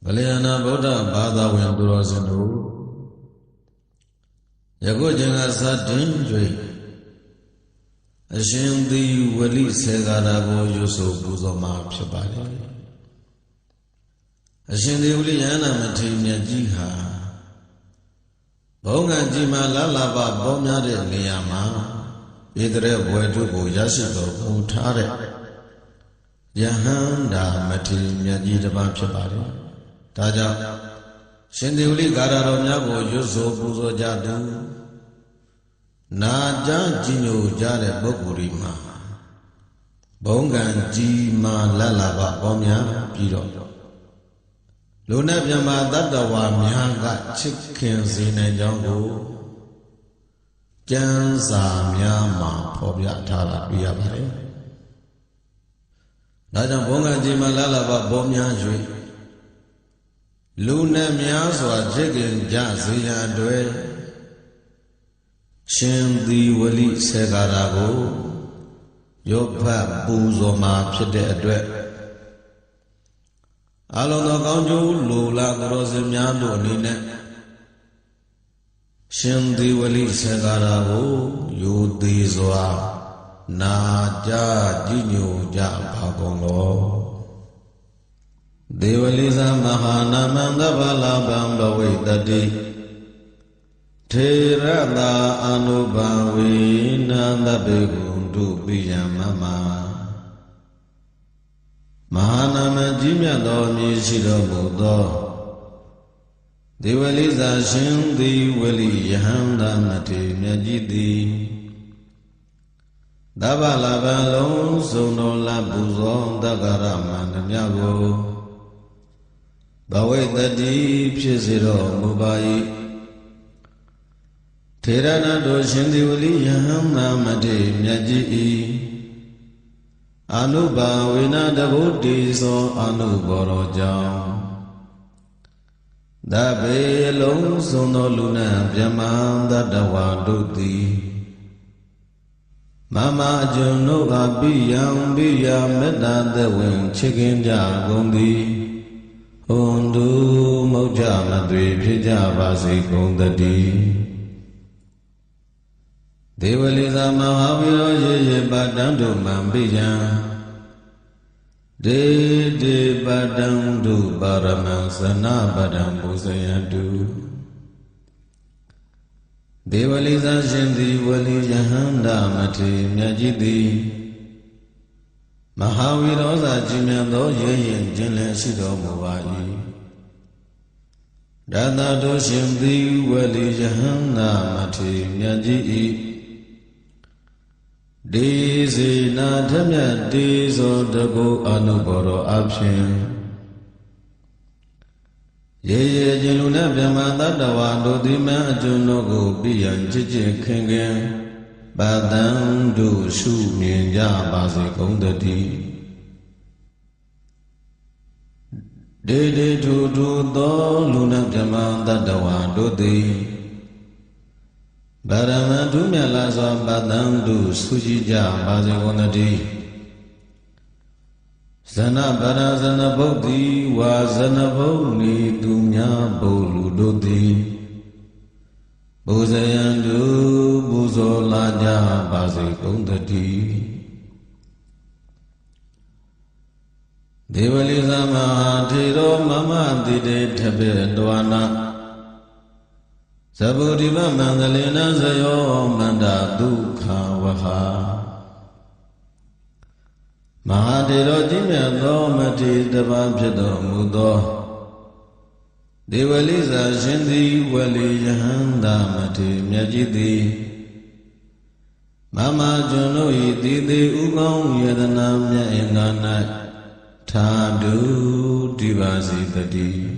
Valayana Buddha Bada Wendurosinu Yakujanga Satin Ashindi Wali Segarabo Yusu Buzoma Pshabari Ashindi Uliana Matimia Jiha Bonga Jima Lalaba Bomya de Liyama Idre Wedubu Yashiko Utare Yahanda Matimia Jidaba Pshabari Taja Shindi Uli Gararomyago Yusu Buzo Jadu Naja Jino Jare Bogurima Bongan Jima Lalaba Bomya Piro Luna Yama Dadawa Mianga Chicken Zine Jango Jansa Myama Pobia Tala Biabare Naja Bongan Jima Lalaba Bomya Jui Luna Miaswa Chicken Jazia Dwe Shindi Wali Segarabo Yopa Buzoma Pide Adwe Alono Ganjo Lula Grosimiano Nine Shindi Wali Segarabo Yudizwa Naja Jinyo Japagongo Devaliza Mahana Mandavala Bamba Vedadi Terada Anubavi Nanda Begundu Biyamama Mahanama Jimya Domi Shiro Buddha Devaliza Shindi Wali Yahanda Mati Myajidi Davala Balon Sono Labuzon Dagarama Nyago Bavedadi Pshiziro Mubai Terana do Shindi Wali Yahama Mati Myaji Anuba Vina Davuti So Anuboro Jam Dabe Long Sono Luna Vyamanda Dawaduti Mama Juno Abiyam Biya Meda Dewin Chicken Jagundi Undu Moja Madri Pijavasi Kundadi Devaliza Mahavira Ye Badandu Mambiya De Badandu Baramansana Badambu Sayandu Devaliza Shindi Wali Yahanda Mati Myajidi Mahavira Jimyando Ye Jinle Shido Mubai Dada Do Shindi Wali Yahanda Mati Myaji Desi Nadamya Deso Dago Anuboro Abshin Ye Jiluna Vyamada Dawado Dima Junogo Biyan Chichi Kingen Badandu Shu Minja Basi Kondadi Dede Tutu Do Luna Vyamada Dawado Di Baramandu Myalaza Badandu Sujija Bazigonadi Zana Barazana Bodhi Wazana Boni Dunya Bolu Dodi Buzayandu Buzolaja Bazigondadi Devaliza Mahatiro Mama Dide Tabe Dwana Sabudima Mandalina Zayo Manda Dukha Vaha Mahadiro Jimya Domati Dababjado Mudo Devaliza Shindi Wali Yahanda Mati Myajidi Mama Jono Idide Ugong Yadanamya Ingana Tadu Divasi Tadi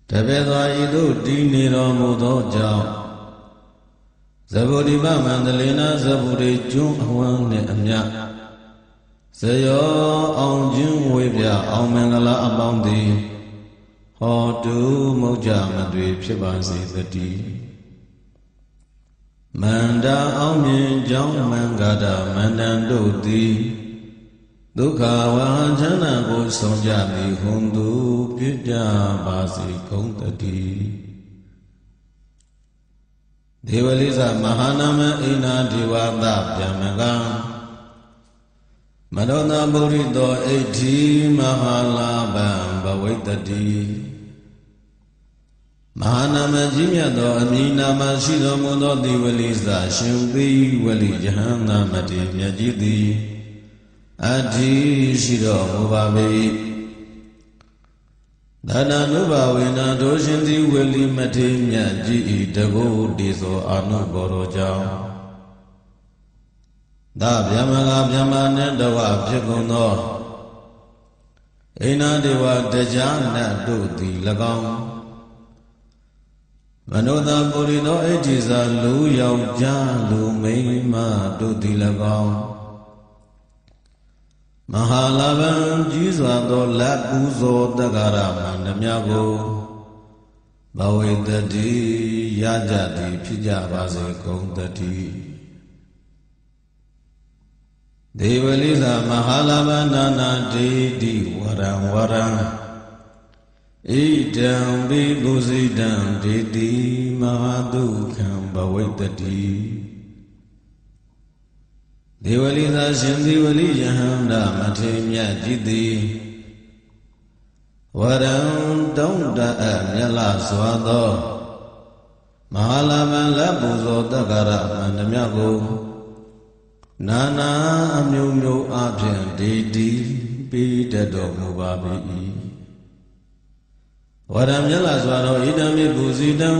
Tabedwa Idu Dini Romudo Jao Zaburiba Mandalina Zaburi Jun Hwang Amya Sayo Aung Jun Webya Aung Mangala Abaundi Hotu Moja Madri Pshibasi Tati Manda Aung Yin Jang Mangada Mandando Di ဒုက္ခဝါချမ်းသာကိုဆုံးကြသည်ဟွန်သူပြည့်ကြပါစေကုန်တည်းဒေဝလိသမဟာနာမအိနာဒေဝသဗျမကမနောနာပုရိသောဣဋ္ဌိမဟာလာဘံဘဝိတ္တိမဟာနာမကြီးမြတ်သောအမည်နာမရှိတော်မူသောဒေဝလိသရှင်သေဝလိယဟန္တာမတေမြတ်ကြီးသည်အတ္တိရှိတော်မူပါ၏ဒါနနုဘဝေနတို့ရှင်သည်ဝလိမထေမြတ်ကြီးဤတကုတေသောအာနုဘောတော်ကြောင့်သာဗျမကဗျမနှင့်တဝဖြစ်ကုန်သောအိနာဒေဝတရားနတ်တို့သည်၎င်းမနောတပုရိသောဣဋ္ဌိဇာလူယောက်ျားလူမိန်းမတို့သည်၎င်းမဟာလာဘံကြီးစွာသောလက်ပူဇော်တက္ကရာမန္တမြကိုဘဝိတ္တိရကြသည်ဖြစ်ကြပါစေကုန်တည်းဒေဝလိသမဟာလာဘနာနာတေတိဝရံဝရံဣဒံဘိပုစိတံဒေတိမဟာဒုက္ခံဘဝိတ္တိဒေဝလိသရှင်ဒေဝလိယဟန္တာမထေမြတ်ကြီးသည်ဝရံတုံးတအမြတ်လာစွာသောမဟာလာဘံလက်ပူဇော်တက္ကရာမန္တမြကိုနာနာအမျိုးမျိုးအပြင်ဒေတိပေးတတ်တော်မူပါ၏ဝရံမြတ်လာစွာသောဣဒံမိပူဇိတံ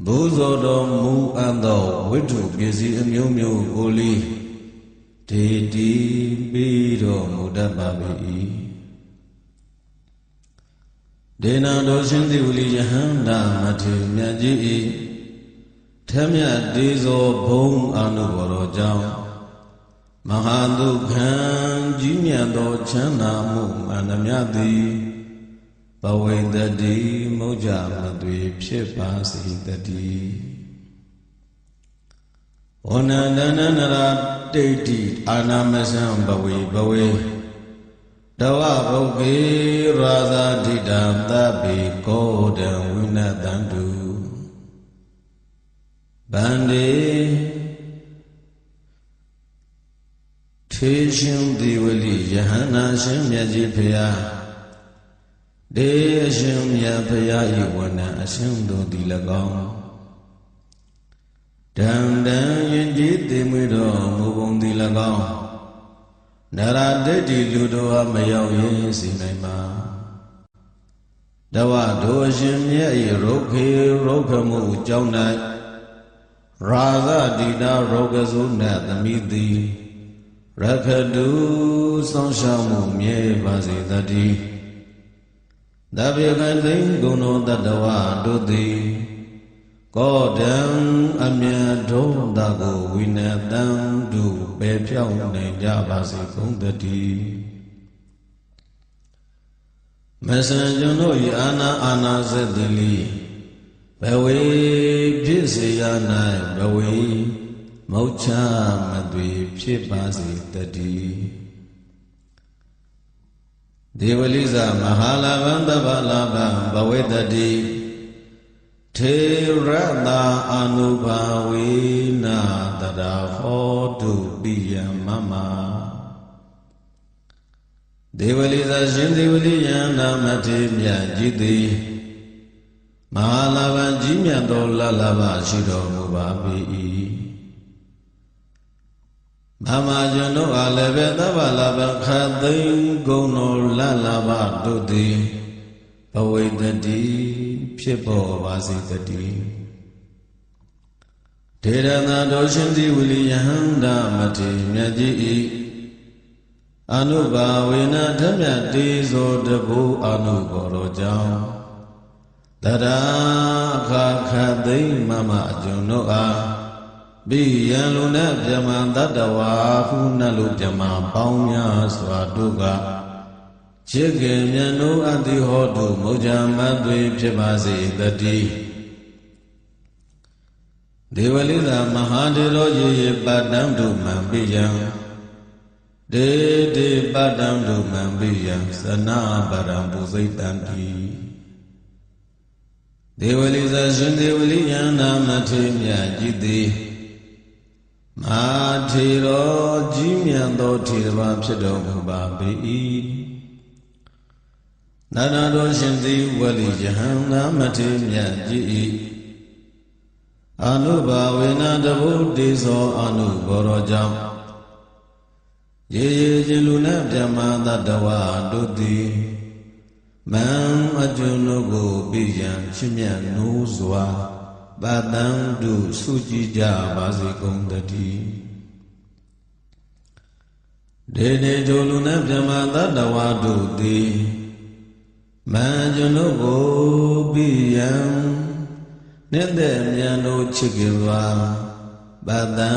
ဘုဇောတော်မူအပ်သောဝိတ္ထုပစ္စည်းအမျိုးမျိုးကိုလီဒေတိပေးတော်မူတတ်ပါ၏ဒေနတော်ရှင်သေဝလိယဟန္တာမထေမြတ်ကြီး၏ထမြတ်တေဇောဘုံအာနုဘောတော်ကြောင့်မဟာဒုက္ခံကြီးမြတ်သောချမ်းသာမှုအန္တမြတ်သည်ဘဝိတ္တိမုတ်ကြမသွေဖြစ်ပါစေတည်းဝဏ္ဏနန္ဒရာတိဋ္ဌိအာနာမစံဘဝေဘဝေတဝဘုတ်ကေရာဇာတိတံသဗ္ဗေကောဒံဝိနတံတုဗန္တိထေရှင်ဒေဝလိယဟန္တာရှင်မြတ်ကြီးဖျားဒေအရှင်မြတ်ဖျားဤဝဏ္ဏအရှင်တို့သည်၎င်းတံတံယဉ်ကျေးသိမွေတော်မူပုံသည်၎င်းနရဒိဋ္ဌိလူတို့အားမရောက်ရင်စီနိုင်မှာတဝတို့အရှင်မြတ်ဤရုက္ခေရုက္ခမှုကြောင့်၌ရာဇတိတာရောဂဇုနတ်သမီးသည်ရခတုဆောင်းရှောင်းမှုမြဲပါစေတည်းသဗ္ဗေကသိင်္ဂုဏောတတဝတို့သည်ကောဒံအမြတ်ထုံးတာကိုဝိနတံတုပေဖြောင်းနိုင်ကြပါစေကုန်တည်းမဆံကျွန်တို့၏အာနာစက်တိလိဘဝေဖြစ်စေရ၌ဘဝေမုတ်ချမသွေဖြစ်ပါစေတည်းဒေဝလိသမဟာလာဘံတဗ္ဗလာဘံဘဝေတတိထေရတာအနုဘာဝေနာတရာဟောတုပိယမမဒေဝလိသရှင်ဒေဝလိယန္တာမထေမြတ်ကြီးသည်မဟာလာဘံကြီးမြတ်သောလလဘရှိတော်မူပါ၏မမကျွန်တို့အားလည်းပဲသဗ္ဗလာဘခသိင်္ဂုဏောလလဘတို့သည်ဘဝိတ္တိဖြစ်ပေါ်ပါစေတည်းဒေရနာတော်ရှင်သည်ဝိလိယဟန္တာမထေမြတ်ကြီး၏အနုဘာဝေနဓမြတ်တေဇောတဘုအနုဘောတော်ကြောင့်တရာခခသိမ့်မမကျွန်တို့အားဘိယံလူနဲ့ပြမတတ္တဝါဟုနတ်လူပြမပေါင်းများစွာတို့ကချစ်ခင်မြတ်နိုးအတိဟောတုမုဇ္ဇမတ်တွေဖြစ်ပါစေတည်းဒေဝလိသမဟာဒေရောရေရေပတ္တံတုမံပိယံ ဒေဒေပတံဒုမံပိယံသနာပရံပုစိတံတိဒေဝလိဇာရှင်ဒေဝလိယန္နာမထေမြတ်ကြီးသည်မာထေရောကြီးမြတ်သောထေရဘာဖြစ်တော်မူပါ၏နန္ဒတော်ရှင်သည်ဝလိယဟန္နာမထေမြတ်ကြီး၏အနုဘာဝေနတဗုဒ္ဓေသောအနုဘောရောကြောင့်ရေရေချင်းလူနဲ့ပြမသတ္တဝါတို့သည်မံအကျွန်းတို့ကိုပြရန်ချစ်မြတ်နိုးစွာပတံတုစုကြည်ကြပါစေကုန်တည်းဒေဒေတို့လူနဲ့ပြမသတ္တဝါတို့သည်မံအကျွန်းတို့ကိုပြရန်နေတဲ့မြန်တို့ချစ်ကြပါပတံ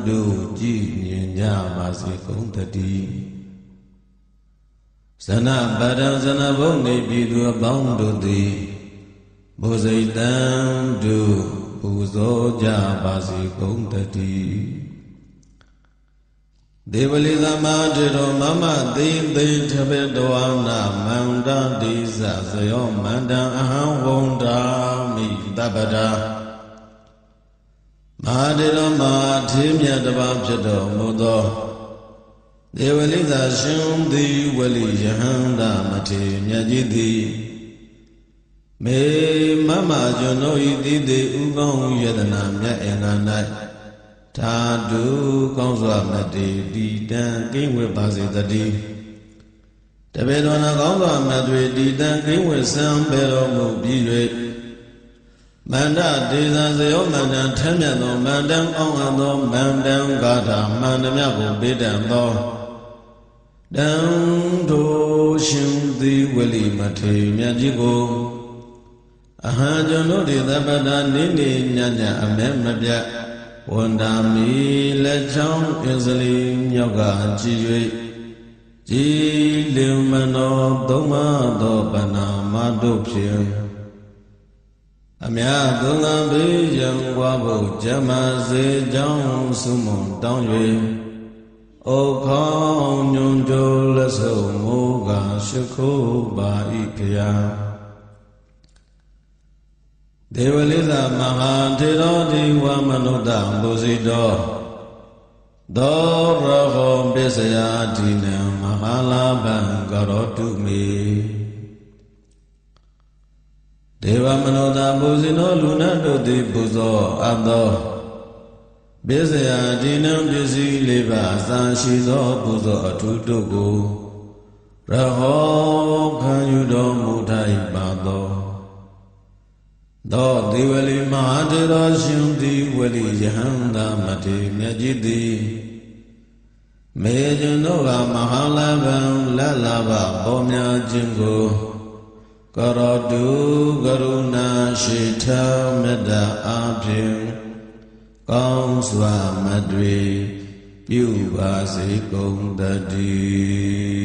တုကြည်မြင်ကြပါစေကုန်တည်းဇနပရံဇနဘုံနေပြည်သူအပေါင်းတို့သည်ဘုဇိတံတုပူဇော်ကြပါစေကုန်တည်းဒေဝလိသမတေရောမမသိသိထဘေတောနာမန္တတိသဇယောမန္တံအဟံဝန္တာမိတပ္ပတာမဟာတေရောမထေမြတ်တပါးဖြစ်တော်မူသောဒေဝလိသာရှင်သည်ဝလိယဟန္တာမထေမြတ်ကြီးသည်မေမမကျွန်တို့ဤသည်တေဥကောင်းယတနာမြတ်အင်္ဂါ၌သာဓုကောင်းစွာမတေတီတံကိဝေပါစေတည်းတပေတော်နာကောင်းစွာမတွေတီတံကိဝေစံပေတော်မူပြီး၍မန္တဒေသဇယောမန္တံထမ်းမြတ်သောမန္တံအောင်အပ်သောမန္တံဂါထာမန္တမြတ်ကိုပေးတံသောတံတို့ရှင်သည်ဝလိမထေမြတ်ကြီးကိုအဟံကျွန်တို့ဒီသဗ္ဗတာနိနေညညအမဲမပြတ်ဝန္တာမီလက်ချောင်းအစ္စလီမြောက်ကကြည်၍ကြည်လင်မနောသုံးပါးသောဗနာမတို့ဖြင့်အမြတ်သုံးငါဘေးရန်ွားဖို့ဇမစေကြောင်းဆုမွန်တောင်း၍ဩခေါင်းညွန်ကြလက်ဆုံမိုးကရှိခိုးပါ၏ခရာဒေဝလိသမဟာထေရောဒီဝမနုဿဘုဇိတောသောရဟောပစ္စယတိနံမဟာလာဘံကရောတုမေဒေဝမနုဿဘုဇိနောလူနာတို့သည်ပူဇော်အပ်သောပစ္စယတိနံပစ္စည်းလေးပါးအစာရှိသောပူဇော်အထုတို့ကိုရဟောခံယူတော်မူထိုက်ပါသောဒေဝလိမဟာထေရောရှင်သည်ဝလိယဟန္တာမထေမြတ်ကြီးသည်မေကျွန်တို့ကမဟာလဘံလက်လာဘပေါ်များခြင်းကိုကရောတုကရုဏာရှိထမေတ္တာအားဖြင့်ကောင်းစွာမတွေပြုပါစေကုန်တည်း